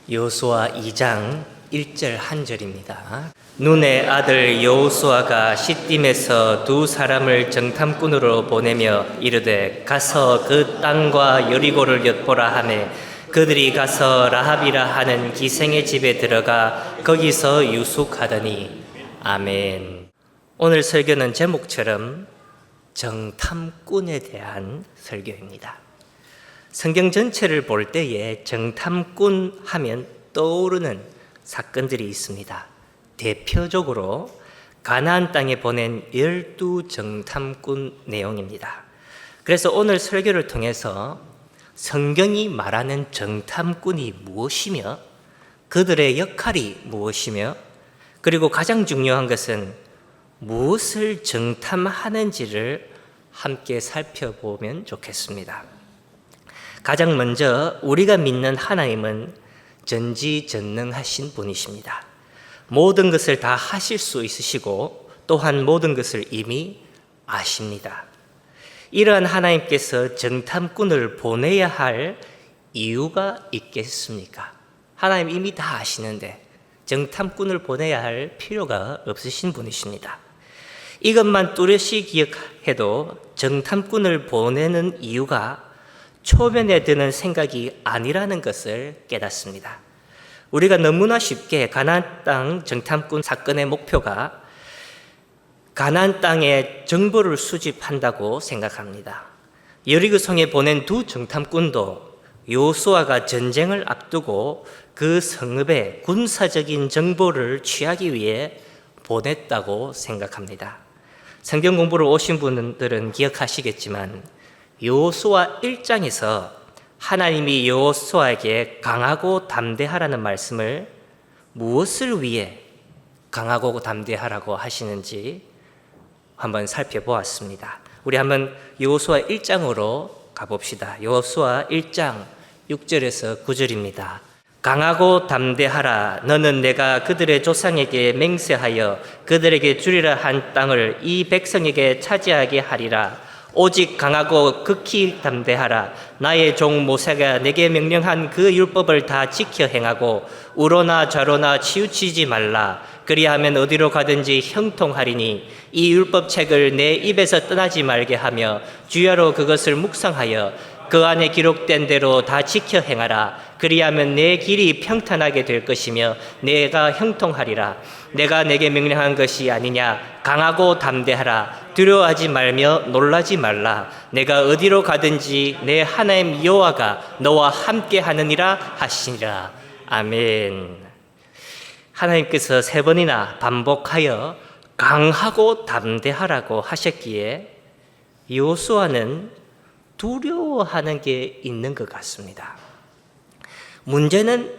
여호수아 2장 1절 한 절입니다. 눈의 아들 여호수아가 시딤에서 두 사람을 정탐꾼으로 보내며 이르되 가서 그 땅과 여리고를 엿보라 하매 그들이 가서 라합이라 하는 기생의 집에 들어가 거기서 유숙하더니. 아멘. 오늘 설교는 제목처럼 정탐꾼에 대한 설교입니다. 성경 전체를 볼 때에 정탐꾼 하면 떠오르는 사건들이 있습니다. 대표적으로 가나안 땅에 보낸 12 정탐꾼 내용입니다. 그래서 오늘 설교를 통해서 성경이 말하는 정탐꾼이 무엇이며 그들의 역할이 무엇이며 그리고 가장 중요한 것은 무엇을 정탐하는지를 함께 살펴보면 좋겠습니다. 가장 먼저 우리가 믿는 하나님은 전지전능하신 분이십니다. 모든 것을 다 하실 수 있으시고 또한 모든 것을 이미 아십니다. 이러한 하나님께서 정탐꾼을 보내야 할 이유가 있겠습니까? 하나님 이미 다 아시는데 정탐꾼을 보내야 할 필요가 없으신 분이십니다. 이것만 뚜렷이 기억해도 정탐꾼을 보내는 이유가 초면에 드는 생각이 아니라는 것을 깨닫습니다. 우리가 너무나 쉽게 가나안 땅 정탐꾼 사건의 목표가 가나안 땅의 정보를 수집한다고 생각합니다. 여리고성에 보낸 두 정탐꾼도 여호수아가 전쟁을 앞두고 그 성읍에 군사적인 정보를 취하기 위해 보냈다고 생각합니다. 성경 공부를 오신 분들은 기억하시겠지만 여호수아 1장에서 하나님이 여호수아에게 강하고 담대하라는 말씀을 무엇을 위해 강하고 담대하라고 하시는지 한번 살펴보았습니다. 우리 한번 여호수아 1장으로 가봅시다. 여호수아 1장 6절에서 9절입니다. 강하고 담대하라. 너는 내가 그들의 조상에게 맹세하여 그들에게 주리라 한 땅을 이 백성에게 차지하게 하리라. 오직 강하고 극히 담대하라. 나의 종 모세가 내게 명령한 그 율법을 다 지켜 행하고 우로나 좌로나 치우치지 말라. 그리하면 어디로 가든지 형통하리니 이 율법책을 내 입에서 떠나지 말게 하며 주야로 그것을 묵상하여 그 안에 기록된 대로 다 지켜 행하라. 그리하면 내 길이 평탄하게 될 것이며 내가 형통하리라. 내가 내게 명령한 것이 아니냐. 강하고 담대하라. 두려워하지 말며 놀라지 말라. 내가 어디로 가든지 내 하나님 여호와가 너와 함께 하느니라 하시니라. 아멘. 하나님께서 3번이나 반복하여 강하고 담대하라고 하셨기에 여호수아는 두려워하는 게 있는 것 같습니다. 문제는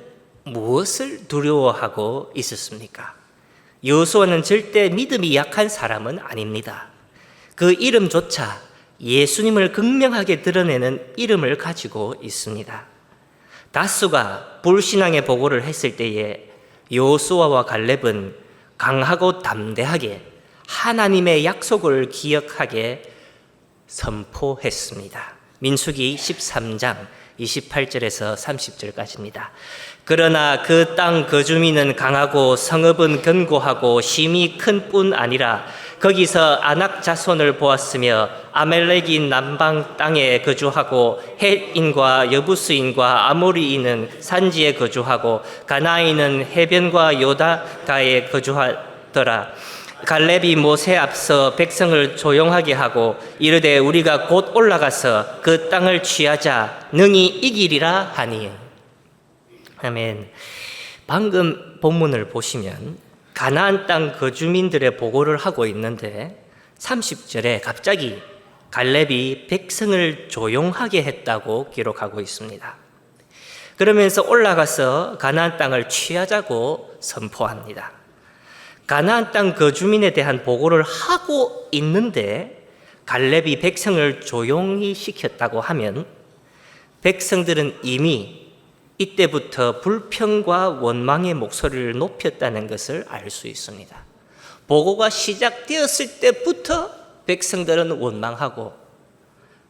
무엇을 두려워하고 있었습니까? 여호수아는 절대 믿음이 약한 사람은 아닙니다. 그 이름조차 예수님을 극명하게 드러내는 이름을 가지고 있습니다. 다수가 불신앙의 보고를 했을 때에 여호수아와 갈렙은 강하고 담대하게 하나님의 약속을 기억하게 선포했습니다. 민수기 13장 28절에서 30절까지입니다. 그러나 그 땅 거주민은 강하고 성읍은 견고하고 심이 큰 뿐 아니라 거기서 아낙 자손을 보았으며 아멜렉인 남방 땅에 거주하고 헷인과 여부스인과 아모리인은 산지에 거주하고 가나인은 해변과 요다가에 거주하더라. 갈렙이 모세 앞서 백성을 조용하게 하고 이르되 우리가 곧 올라가서 그 땅을 취하자 능히 이기리라 하니. 아멘. 방금 본문을 보시면 가나안 땅 거주민들의 보고를 하고 있는데 30절에 갑자기 갈렙이 백성을 조용하게 했다고 기록하고 있습니다. 그러면서 올라가서 가나안 땅을 취하자고 선포합니다. 가나안 땅 거주민에 대한 보고를 하고 있는데 갈렙이 백성을 조용히 시켰다고 하면 백성들은 이미 이때부터 불평과 원망의 목소리를 높였다는 것을 알 수 있습니다. 보고가 시작되었을 때부터 백성들은 원망하고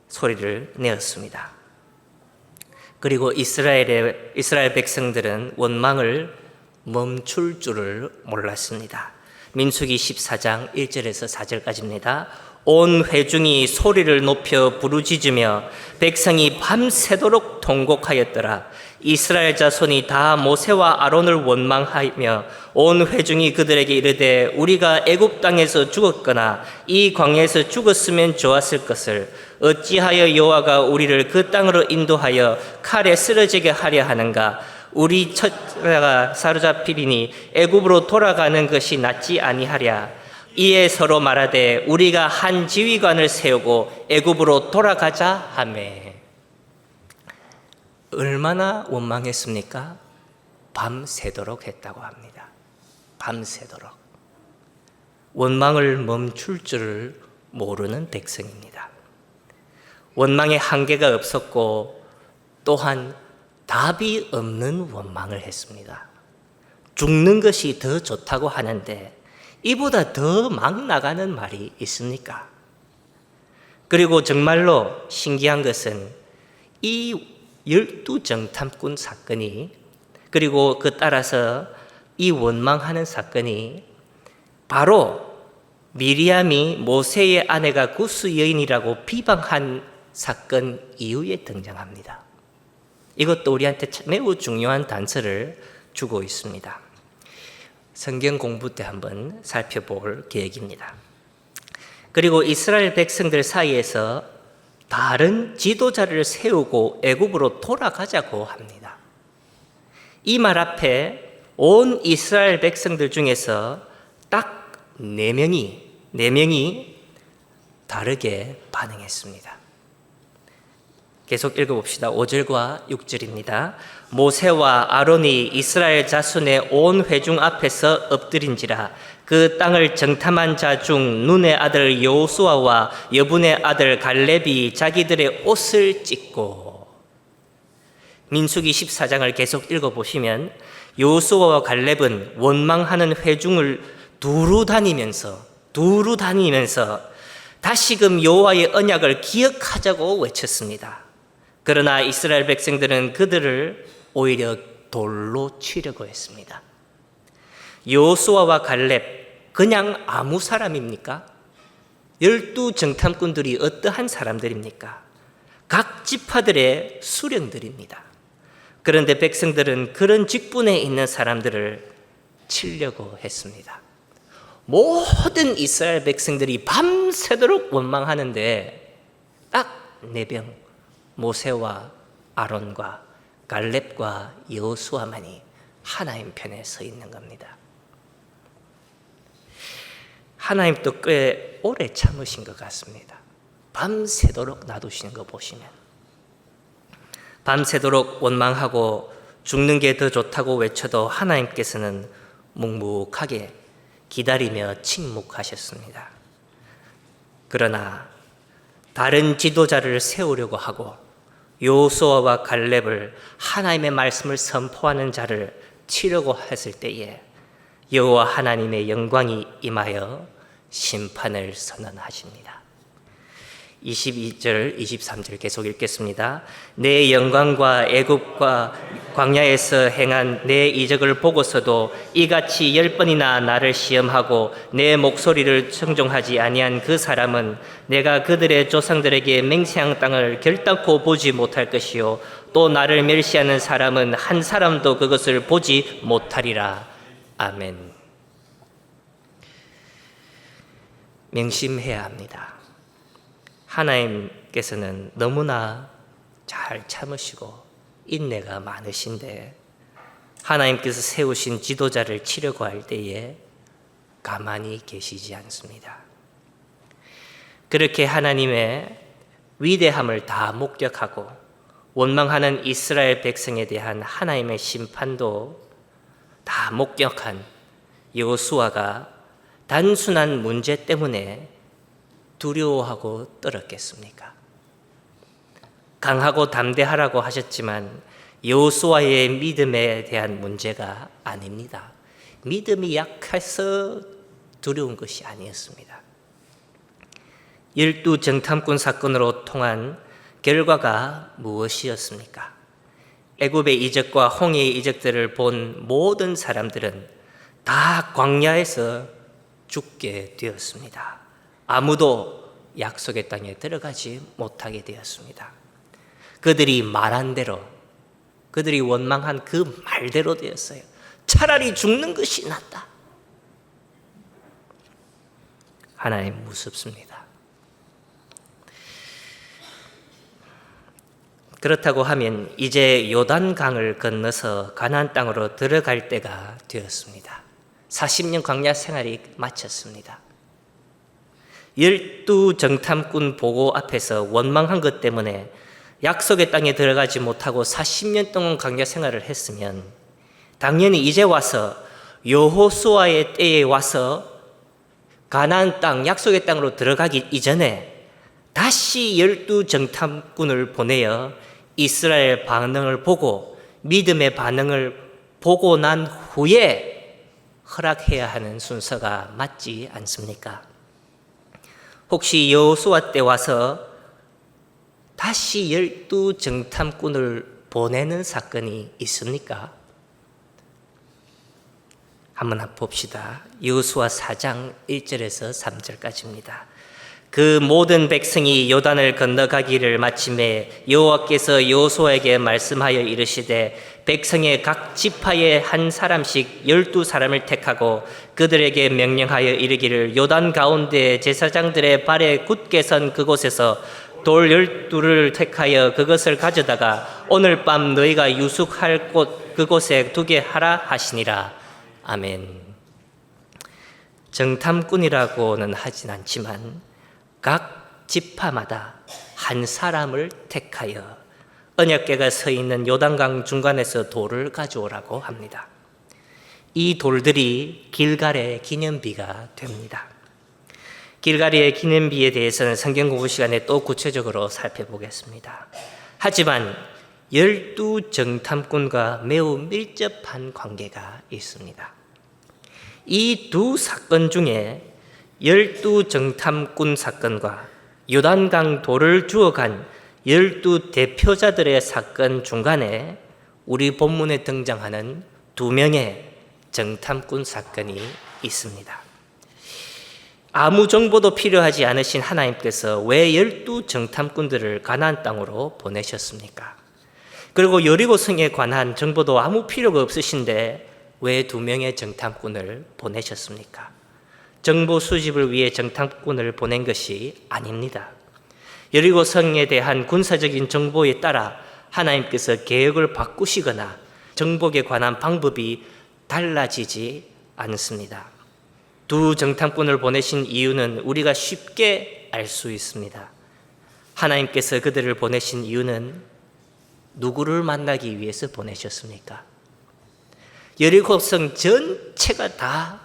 소리를 내었습니다. 그리고 이스라엘 백성들은 원망을 멈출 줄을 몰랐습니다. 민수기 14장 1절에서 4절까지입니다. 온 회중이 소리를 높여 부르짖으며 백성이 밤새도록 통곡하였더라. 이스라엘 자손이 다 모세와 아론을 원망하며 온 회중이 그들에게 이르되 우리가 애굽 땅에서 죽었거나 이 광야에서 죽었으면 좋았을 것을 어찌하여 여호와가 우리를 그 땅으로 인도하여 칼에 쓰러지게 하려 하는가? 우리 처자가 사로잡히리니 애굽으로 돌아가는 것이 낫지 아니하랴. 이에 서로 말하되 우리가 한 지휘관을 세우고 애굽으로 돌아가자 하매. 얼마나 원망했습니까? 밤새도록 했다고 합니다. 밤새도록. 원망을 멈출 줄을 모르는 백성입니다. 원망에 한계가 없었고 또한 답이 없는 원망을 했습니다. 죽는 것이 더 좋다고 하는데 이보다 더 막 나가는 말이 있습니까? 그리고 정말로 신기한 것은 이 12정탐꾼 사건이, 그리고 그 따라서 이 원망하는 사건이 바로 미리암이 모세의 아내가 구스 여인이라고 비방한 사건 이후에 등장합니다. 이것도 우리한테 매우 중요한 단서를 주고 있습니다. 성경 공부 때 한번 살펴볼 계획입니다. 그리고 이스라엘 백성들 사이에서 다른 지도자를 세우고 애굽으로 돌아가자고 합니다. 이 말 앞에 온 이스라엘 백성들 중에서 딱 4명이 다르게 반응했습니다. 계속 읽어봅시다. 5절과 6절입니다. 모세와 아론이 이스라엘 자손의 온 회중 앞에서 엎드린지라 그 땅을 정탐한 자 중 눈의 아들 여호수아와 여분의 아들 갈렙이 자기들의 옷을 찢고. 민수기 14장을 계속 읽어보시면 여호수아와 갈렙은 원망하는 회중을 두루 다니면서 다시금 여호와의 언약을 기억하자고 외쳤습니다. 그러나 이스라엘 백성들은 그들을 오히려 돌로 치려고 했습니다. 여호수아와 갈렙 그냥 아무 사람입니까? 12정탐꾼들이 어떠한 사람들입니까? 각 지파들의 수령들입니다. 그런데 백성들은 그런 직분에 있는 사람들을 치려고 했습니다. 모든 이스라엘 백성들이 밤새도록 원망하는데 딱 4명, 모세와 아론과 갈렙과 여호수아만이 하나님 편에 서 있는 겁니다. 하나님도 꽤 오래 참으신 것 같습니다. 밤새도록 놔두시는 거 보시면, 밤새도록 원망하고 죽는 게 더 좋다고 외쳐도 하나님께서는 묵묵하게 기다리며 침묵하셨습니다. 그러나 다른 지도자를 세우려고 하고 여호수아와 갈렙을 하나님의 말씀을 선포하는 자를 치려고 했을 때에 여호와 하나님의 영광이 임하여 심판을 선언하십니다. 22절, 23절 계속 읽겠습니다. 내 영광과 애굽과 광야에서 행한 내 이적을 보고서도 이같이 10번이나 나를 시험하고 내 목소리를 청종하지 아니한 그 사람은 내가 그들의 조상들에게 맹세한 땅을 결단코 보지 못할 것이요 또 나를 멸시하는 사람은 한 사람도 그것을 보지 못하리라. 아멘. 명심해야 합니다. 하나님께서는 너무나 잘 참으시고 인내가 많으신데 하나님께서 세우신 지도자를 치려고 할 때에 가만히 계시지 않습니다. 그렇게 하나님의 위대함을 다 목격하고 원망하는 이스라엘 백성에 대한 하나님의 심판도 다 목격한 여호수아가 단순한 문제 때문에 두려워하고 떨었겠습니까? 강하고 담대하라고 하셨지만 여호수아의 믿음에 대한 문제가 아닙니다. 믿음이 약해서 두려운 것이 아니었습니다. 12정탐꾼 사건으로 통한 결과가 무엇이었습니까? 애굽의 이적과 홍해의 이적들을 본 모든 사람들은 다 광야에서 죽게 되었습니다. 아무도 약속의 땅에 들어가지 못하게 되었습니다. 그들이 말한 대로, 그들이 원망한 그 말대로 되었어요. 차라리 죽는 것이 낫다. 하나님 무섭습니다. 그렇다고 하면 이제 요단강을 건너서 가나안 땅으로 들어갈 때가 되었습니다. 40년 광야 생활이 마쳤습니다. 12정탐꾼 보고 앞에서 원망한 것 때문에 약속의 땅에 들어가지 못하고 40년 동안 광야 생활을 했으면 당연히 이제 와서 여호수아의 때에 와서 가나안 땅, 약속의 땅으로 들어가기 이전에 다시 12정탐꾼을 보내어 이스라엘 반응을 보고 믿음의 반응을 보고 난 후에 허락해야 하는 순서가 맞지 않습니까? 혹시 여호수아 때 와서 다시 12정탐꾼을 보내는 사건이 있습니까? 한번 봅시다. 여호수아 4장 1절에서 3절까지입니다. 그 모든 백성이 요단을 건너가기를 마침에 여호와께서 여호수아에게 말씀하여 이르시되 백성의 각 지파에 한 사람씩 12사람을 택하고 그들에게 명령하여 이르기를 요단 가운데 제사장들의 발에 굳게 선 그곳에서 돌 12를 택하여 그것을 가져다가 오늘 밤 너희가 유숙할 곳 그곳에 두게 하라 하시니라. 아멘. 정탐꾼이라고는 하진 않지만 각 지파마다 한 사람을 택하여 언약궤가 서 있는 요단강 중간에서 돌을 가져오라고 합니다. 이 돌들이 길갈의 기념비가 됩니다. 길갈의 기념비에 대해서는 성경 공부 시간에 또 구체적으로 살펴보겠습니다. 하지만 12정탐꾼과 매우 밀접한 관계가 있습니다. 이 두 사건 중에 12정탐꾼 사건과 요단강 돌을 주워간 12대표자들의 사건 중간에 우리 본문에 등장하는 2명의 정탐꾼 사건이 있습니다. 아무 정보도 필요하지 않으신 하나님께서 왜 12정탐꾼들을 가나안 땅으로 보내셨습니까? 그리고 여리고성에 관한 정보도 아무 필요가 없으신데 왜 2명의 정탐꾼을 보내셨습니까? 정보 수집을 위해 정탐꾼을 보낸 것이 아닙니다. 여리고성에 대한 군사적인 정보에 따라 하나님께서 계획을 바꾸시거나 정복에 관한 방법이 달라지지 않습니다. 2 정탐꾼을 보내신 이유는 우리가 쉽게 알 수 있습니다. 하나님께서 그들을 보내신 이유는 누구를 만나기 위해서 보내셨습니까? 여리고성 전체가 다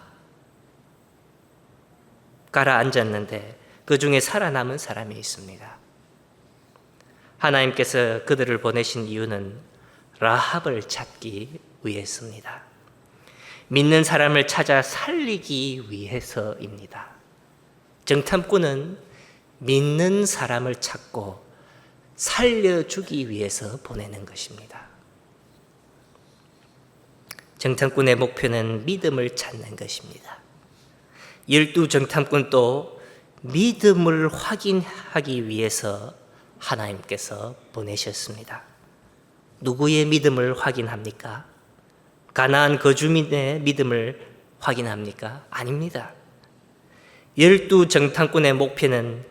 가라앉았는데 그 중에 살아남은 사람이 있습니다. 하나님께서 그들을 보내신 이유는 라합을 찾기 위해서입니다. 믿는 사람을 찾아 살리기 위해서입니다. 정탐꾼은 믿는 사람을 찾고 살려주기 위해서 보내는 것입니다. 정탐꾼의 목표는 믿음을 찾는 것입니다. 12정탐꾼도 믿음을 확인하기 위해서 하나님께서 보내셨습니다. 누구의 믿음을 확인합니까? 가나안 거주민의 믿음을 확인합니까? 아닙니다. 12정탐꾼의 목표는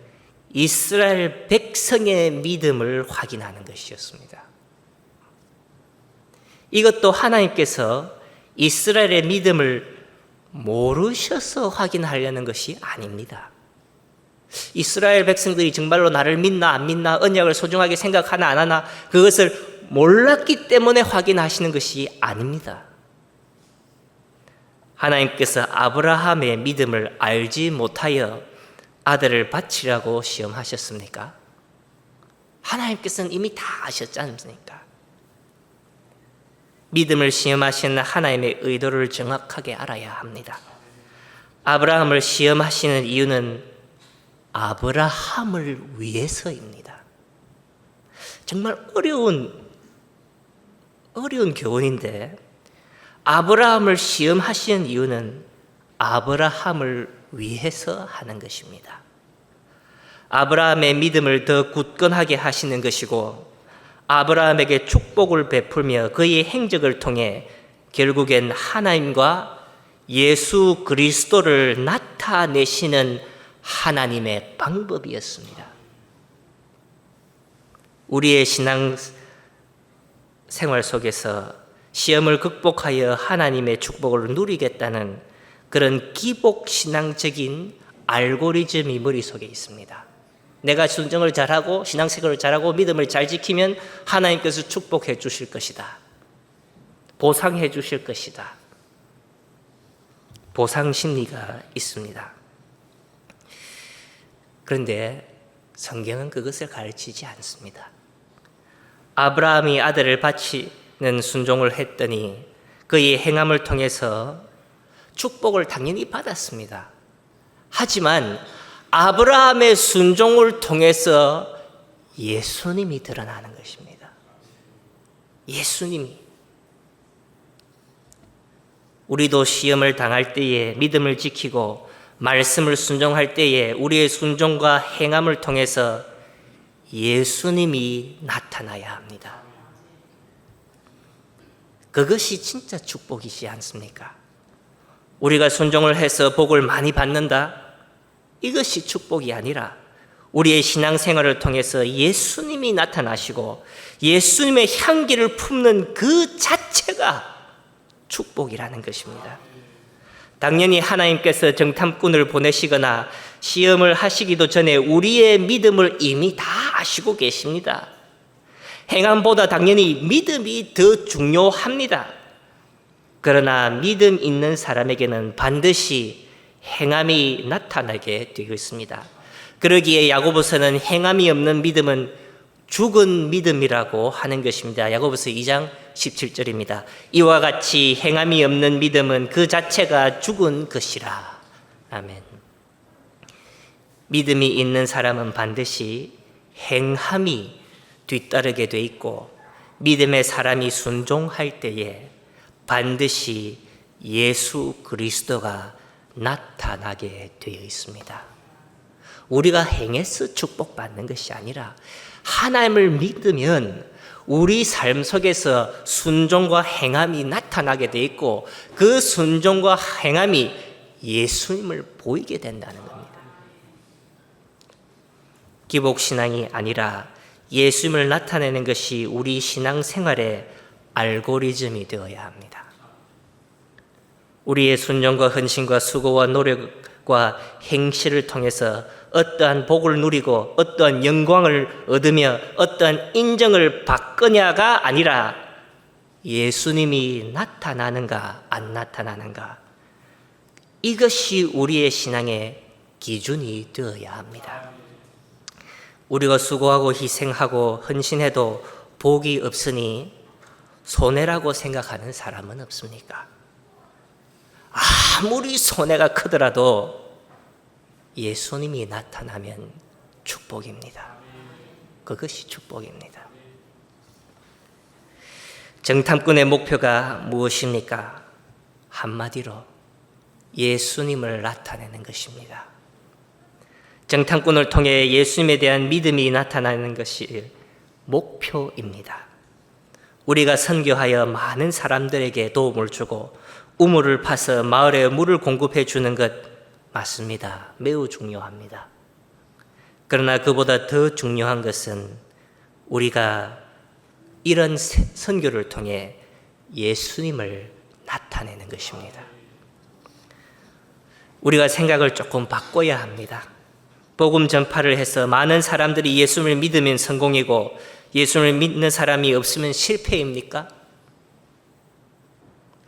이스라엘 백성의 믿음을 확인하는 것이었습니다. 이것도 하나님께서 이스라엘의 믿음을 모르셔서 확인하려는 것이 아닙니다. 이스라엘 백성들이 정말로 나를 믿나 안 믿나, 언약을 소중하게 생각하나 안 하나, 그것을 몰랐기 때문에 확인하시는 것이 아닙니다. 하나님께서 아브라함의 믿음을 알지 못하여 아들을 바치라고 시험하셨습니까? 하나님께서는 이미 다 아셨지 않습니까? 믿음을 시험하시는 하나님의 의도를 정확하게 알아야 합니다. 아브라함을 시험하시는 이유는 아브라함을 위해서입니다. 정말 어려운 어려운 교훈인데 아브라함을 시험하시는 이유는 아브라함을 위해서 하는 것입니다. 아브라함의 믿음을 더 굳건하게 하시는 것이고 아브라함에게 축복을 베풀며 그의 행적을 통해 결국엔 하나님과 예수 그리스도를 나타내시는 하나님의 방법이었습니다. 우리의 신앙 생활 속에서 시험을 극복하여 하나님의 축복을 누리겠다는 그런 기복신앙적인 알고리즘이 머릿속에 있습니다. 내가 순종을 잘하고 신앙생활을 잘하고 믿음을 잘 지키면 하나님께서 축복해 주실 것이다. 보상해 주실 것이다. 보상 심리가 있습니다. 그런데 성경은 그것을 가르치지 않습니다. 아브라함이 아들을 바치는 순종을 했더니 그의 행함을 통해서 축복을 당연히 받았습니다. 하지만 아브라함의 순종을 통해서 예수님이 드러나는 것입니다. 예수님이. 우리도 시험을 당할 때에 믿음을 지키고 말씀을 순종할 때에 우리의 순종과 행함을 통해서 예수님이 나타나야 합니다. 그것이 진짜 축복이지 않습니까? 우리가 순종을 해서 복을 많이 받는다? 이것이 축복이 아니라 우리의 신앙생활을 통해서 예수님이 나타나시고 예수님의 향기를 품는 그 자체가 축복이라는 것입니다. 당연히 하나님께서 정탐꾼을 보내시거나 시험을 하시기도 전에 우리의 믿음을 이미 다 아시고 계십니다. 행함보다 당연히 믿음이 더 중요합니다. 그러나 믿음 있는 사람에게는 반드시 행함이 나타나게 되어 있습니다. 그러기에 야고보서는 행함이 없는 믿음은 죽은 믿음이라고 하는 것입니다. 야고보서 2장 17절입니다. 이와 같이 행함이 없는 믿음은 그 자체가 죽은 것이라. 아멘. 믿음이 있는 사람은 반드시 행함이 뒤따르게 돼 있고 믿음의 사람이 순종할 때에 반드시 예수 그리스도가 나타나게 되어 있습니다. 우리가 행해서 축복받는 것이 아니라 하나님을 믿으면 우리 삶 속에서 순종과 행함이 나타나게 돼 있고 그 순종과 행함이 예수님을 보이게 된다는 겁니다. 기복신앙이 아니라 예수님을 나타내는 것이 우리 신앙생활의 알고리즘이 되어야 합니다. 우리의 순종과 헌신과 수고와 노력과 행실을 통해서 어떠한 복을 누리고 어떠한 영광을 얻으며 어떠한 인정을 받거냐가 아니라 예수님이 나타나는가 안 나타나는가, 이것이 우리의 신앙의 기준이 되어야 합니다. 우리가 수고하고 희생하고 헌신해도 복이 없으니 손해라고 생각하는 사람은 없습니까? 아무리 손해가 크더라도 예수님이 나타나면 축복입니다. 그것이 축복입니다. 정탐꾼의 목표가 무엇입니까? 한마디로 예수님을 나타내는 것입니다. 정탐꾼을 통해 예수님에 대한 믿음이 나타나는 것이 목표입니다. 우리가 선교하여 많은 사람들에게 도움을 주고 우물을 파서 마을에 물을 공급해 주는 것 맞습니다. 매우 중요합니다. 그러나 그보다 더 중요한 것은 우리가 이런 선교를 통해 예수님을 나타내는 것입니다. 우리가 생각을 조금 바꿔야 합니다. 복음 전파를 해서 많은 사람들이 예수님을 믿으면 성공이고 예수님을 믿는 사람이 없으면 실패입니까?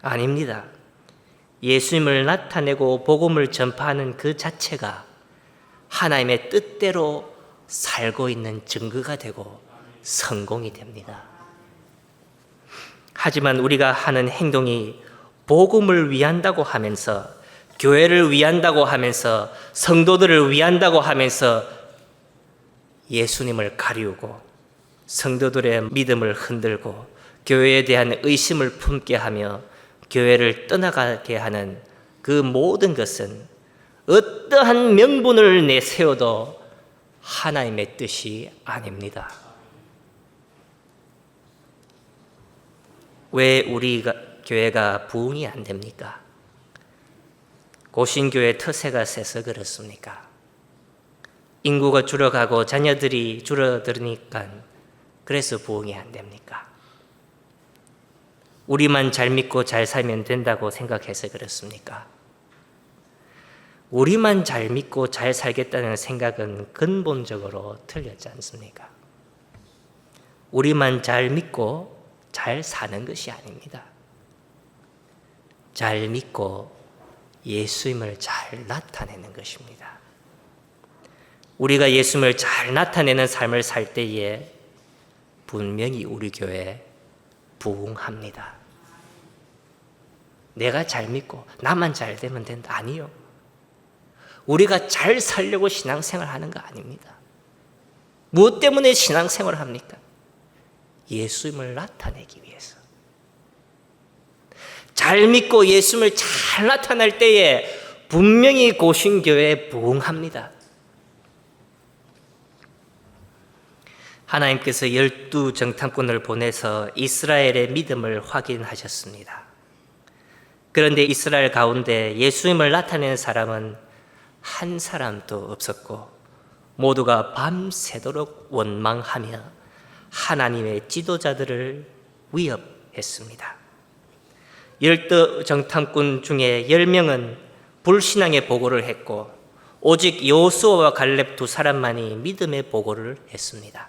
아닙니다. 예수님을 나타내고 복음을 전파하는 그 자체가 하나님의 뜻대로 살고 있는 증거가 되고 성공이 됩니다. 하지만 우리가 하는 행동이 복음을 위한다고 하면서, 교회를 위한다고 하면서, 성도들을 위한다고 하면서 예수님을 가리우고 성도들의 믿음을 흔들고 교회에 대한 의심을 품게 하며 교회를 떠나가게 하는 그 모든 것은 어떠한 명분을 내세워도 하나님의 뜻이 아닙니다. 왜 우리 교회가 부흥이 안 됩니까? 고신교회 터세가 세서 그렇습니까? 인구가 줄어가고 자녀들이 줄어들으니까 그래서 부흥이 안 됩니까? 우리만 잘 믿고 잘 살면 된다고 생각해서 그렇습니까? 우리만 잘 믿고 잘 살겠다는 생각은 근본적으로 틀렸지 않습니까? 우리만 잘 믿고 잘 사는 것이 아닙니다. 잘 믿고 예수님을 잘 나타내는 것입니다. 우리가 예수님을 잘 나타내는 삶을 살 때에 분명히 우리 교회 부흥합니다. 내가 잘 믿고 나만 잘 되면 된다. 아니요. 우리가 잘 살려고 신앙생활 하는 거 아닙니다. 무엇 때문에 신앙생활을 합니까? 예수님을 나타내기 위해서. 잘 믿고 예수님을 잘 나타낼 때에 분명히 고신교회에 부흥합니다. 하나님께서 12 정탐꾼을 보내서 이스라엘의 믿음을 확인하셨습니다. 그런데 이스라엘 가운데 예수님을 나타내는 사람은 한 사람도 없었고 모두가 밤새도록 원망하며 하나님의 지도자들을 위협했습니다. 12 정탐꾼 중에 10명은 불신앙의 보고를 했고 오직 여호수아와 갈렙 두 사람만이 믿음의 보고를 했습니다.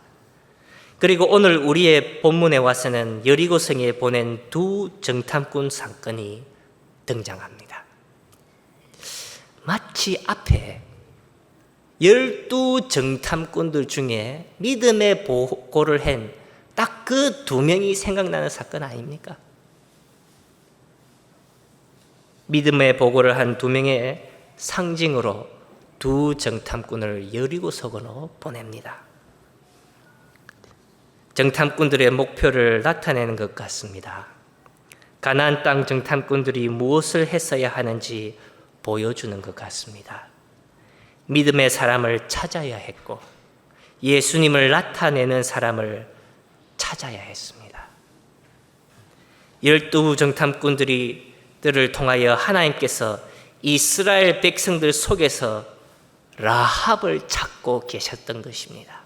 그리고 오늘 우리의 본문에 와서는 여리고성에 보낸 두 정탐꾼 사건이 등장합니다. 마치 앞에 12 정탐꾼들 중에 믿음의 보고를 한 딱 그 두 명이 생각나는 사건 아닙니까? 믿음의 보고를 한 두 명의 상징으로 두 정탐꾼을 여리고성으로 보냅니다. 정탐꾼들의 목표를 나타내는 것 같습니다. 가나안 땅 정탐꾼들이 무엇을 했어야 하는지 보여주는 것 같습니다. 믿음의 사람을 찾아야 했고 예수님을 나타내는 사람을 찾아야 했습니다. 12 정탐꾼들을 통하여 하나님께서 이스라엘 백성들 속에서 라합을 찾고 계셨던 것입니다.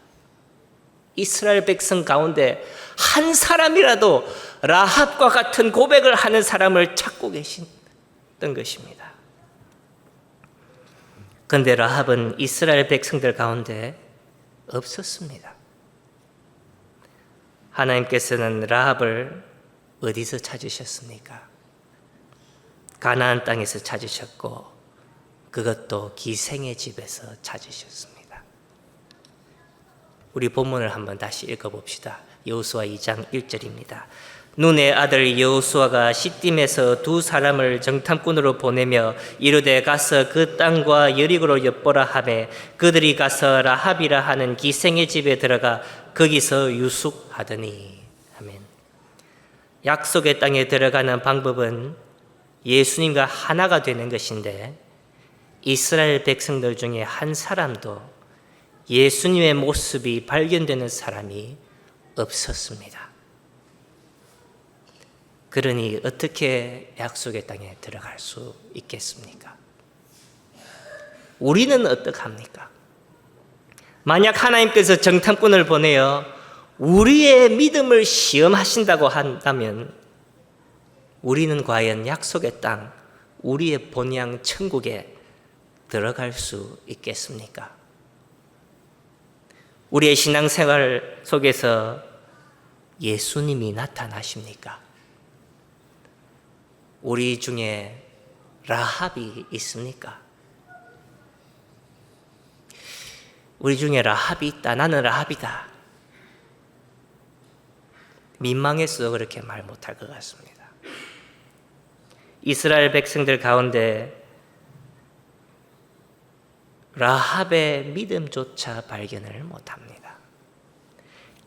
이스라엘 백성 가운데 한 사람이라도 라합과 같은 고백을 하는 사람을 찾고 계셨던 것입니다. 그런데 라합은 이스라엘 백성들 가운데 없었습니다. 하나님께서는 라합을 어디서 찾으셨습니까? 가나안 땅에서 찾으셨고 그것도 기생의 집에서 찾으셨습니다. 우리 본문을 한번 다시 읽어봅시다. 여호수아 2장 1절입니다. 눈의 아들 여호수아가 시딤에서 두 사람을 정탐꾼으로 보내며 이르되 가서 그 땅과 여리고를 엿보라 하매 그들이 가서 라합이라 하는 기생의 집에 들어가 거기서 유숙하더니. 아멘. 약속의 땅에 들어가는 방법은 예수님과 하나가 되는 것인데 이스라엘 백성들 중에 한 사람도 예수님의 모습이 발견되는 사람이 없었습니다. 그러니 어떻게 약속의 땅에 들어갈 수 있겠습니까? 우리는 어떡합니까? 만약 하나님께서 정탐꾼을 보내어 우리의 믿음을 시험하신다고 한다면 우리는 과연 약속의 땅, 우리의 본향 천국에 들어갈 수 있겠습니까? 우리의 신앙생활 속에서 예수님이 나타나십니까? 우리 중에 라합이 있습니까? 우리 중에 라합이 있다. 나는 라합이다. 민망해서 그렇게 말 못할 것 같습니다. 이스라엘 백성들 가운데 라합의 믿음조차 발견을 못합니다.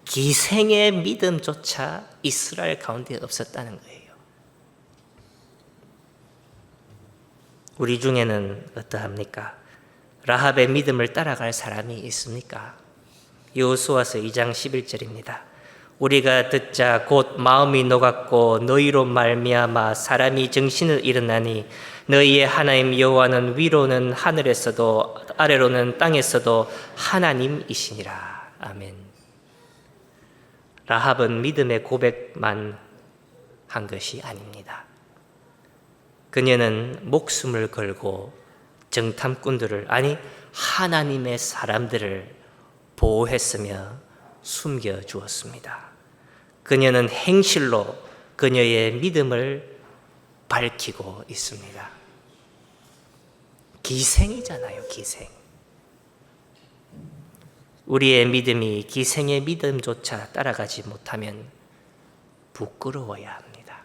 기생의 믿음조차 이스라엘 가운데 없었다는 거예요. 우리 중에는 어떠합니까? 라합의 믿음을 따라갈 사람이 있습니까? 여호수아서 2장 11절입니다. 우리가 듣자 곧 마음이 녹았고 너희로 말미암아 사람이 정신을 잃었나니 너희의 하나님 여호와는 위로는 하늘에서도 아래로는 땅에서도 하나님이시니라. 아멘. 라합은 믿음의 고백만 한 것이 아닙니다. 그녀는 목숨을 걸고 정탐꾼들을, 아니 하나님의 사람들을 보호했으며 숨겨주었습니다. 그녀는 행실로 그녀의 믿음을 밝히고 있습니다. 기생이잖아요, 기생. 우리의 믿음이 기생의 믿음조차 따라가지 못하면 부끄러워야 합니다.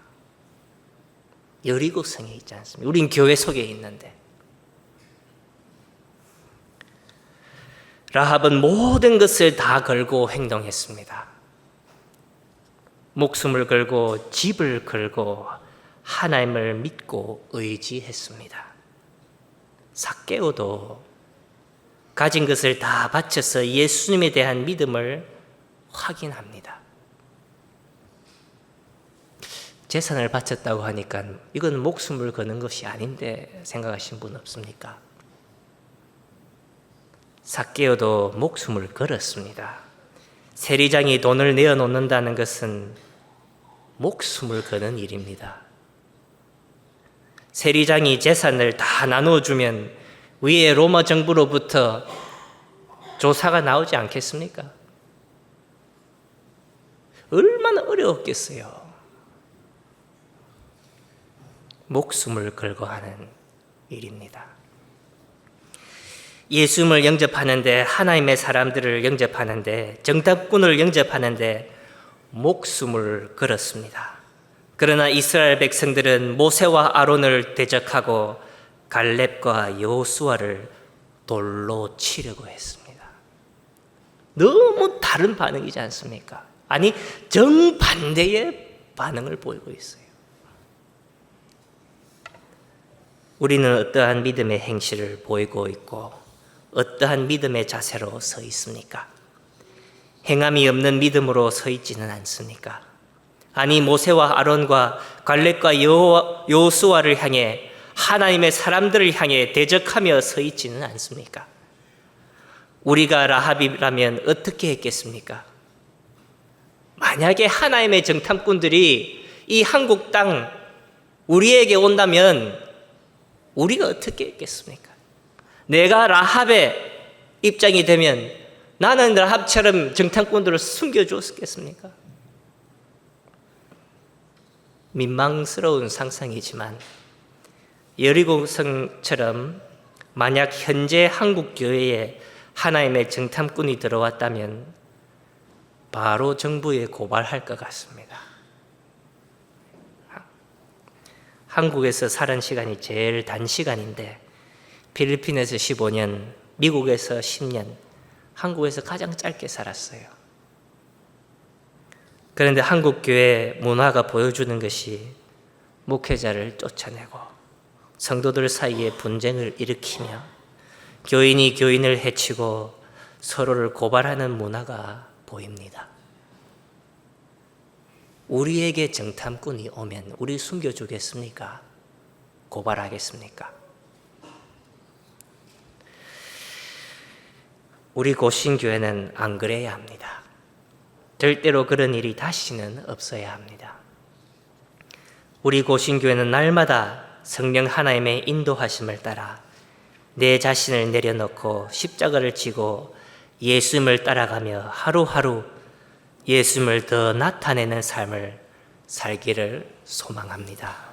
여리고성에 있지 않습니까? 우린 교회 속에 있는데. 라합은 모든 것을 다 걸고 행동했습니다. 목숨을 걸고 집을 걸고 하나님을 믿고 의지했습니다. 삭개오도 가진 것을 다 바쳐서 예수님에 대한 믿음을 확인합니다. 재산을 바쳤다고 하니까 이건 목숨을 거는 것이 아닌데 생각하신 분 없습니까? 삭개오도 목숨을 걸었습니다. 세리장이 돈을 내어놓는다는 것은 목숨을 거는 일입니다. 세리장이 재산을 다 나누어주면 위에 로마 정부로부터 조사가 나오지 않겠습니까? 얼마나 어려웠겠어요. 목숨을 걸고 하는 일입니다. 예수님을 영접하는데, 하나님의 사람들을 영접하는데, 정탐꾼을 영접하는데 목숨을 걸었습니다. 그러나 이스라엘 백성들은 모세와 아론을 대적하고 갈렙과 여호수아를 돌로 치려고 했습니다. 너무 다른 반응이지 않습니까? 아니, 정반대의 반응을 보이고 있어요. 우리는 어떠한 믿음의 행실을 보이고 있고 어떠한 믿음의 자세로 서 있습니까? 행함이 없는 믿음으로 서 있지는 않습니까? 아니, 모세와 아론과 갈렙과 여호수아를 향해, 하나님의 사람들을 향해 대적하며 서 있지는 않습니까? 우리가 라합이라면 어떻게 했겠습니까? 만약에 하나님의 정탐꾼들이 이 한국 땅 우리에게 온다면 우리가 어떻게 했겠습니까? 내가 라합의 입장이 되면 나는 라합처럼 정탐꾼들을 숨겨주었겠습니까? 민망스러운 상상이지만 여리고성처럼 만약 현재 한국 교회에 하나님의 정탐꾼이 들어왔다면 바로 정부에 고발할 것 같습니다. 한국에서 살은 시간이 제일 단시간인데 필리핀에서 15년, 미국에서 10년, 한국에서 가장 짧게 살았어요. 그런데 한국 교회 문화가 보여주는 것이 목회자를 쫓아내고 성도들 사이에 분쟁을 일으키며 교인이 교인을 해치고 서로를 고발하는 문화가 보입니다. 우리에게 정탐꾼이 오면 우리 숨겨주겠습니까? 고발하겠습니까? 우리 고신교회는 안 그래야 합니다. 절대로 그런 일이 다시는 없어야 합니다. 우리 고신교회는 날마다 성령 하나님의 인도하심을 따라 내 자신을 내려놓고 십자가를 지고 예수님을 따라가며 하루하루 예수님을 더 나타내는 삶을 살기를 소망합니다.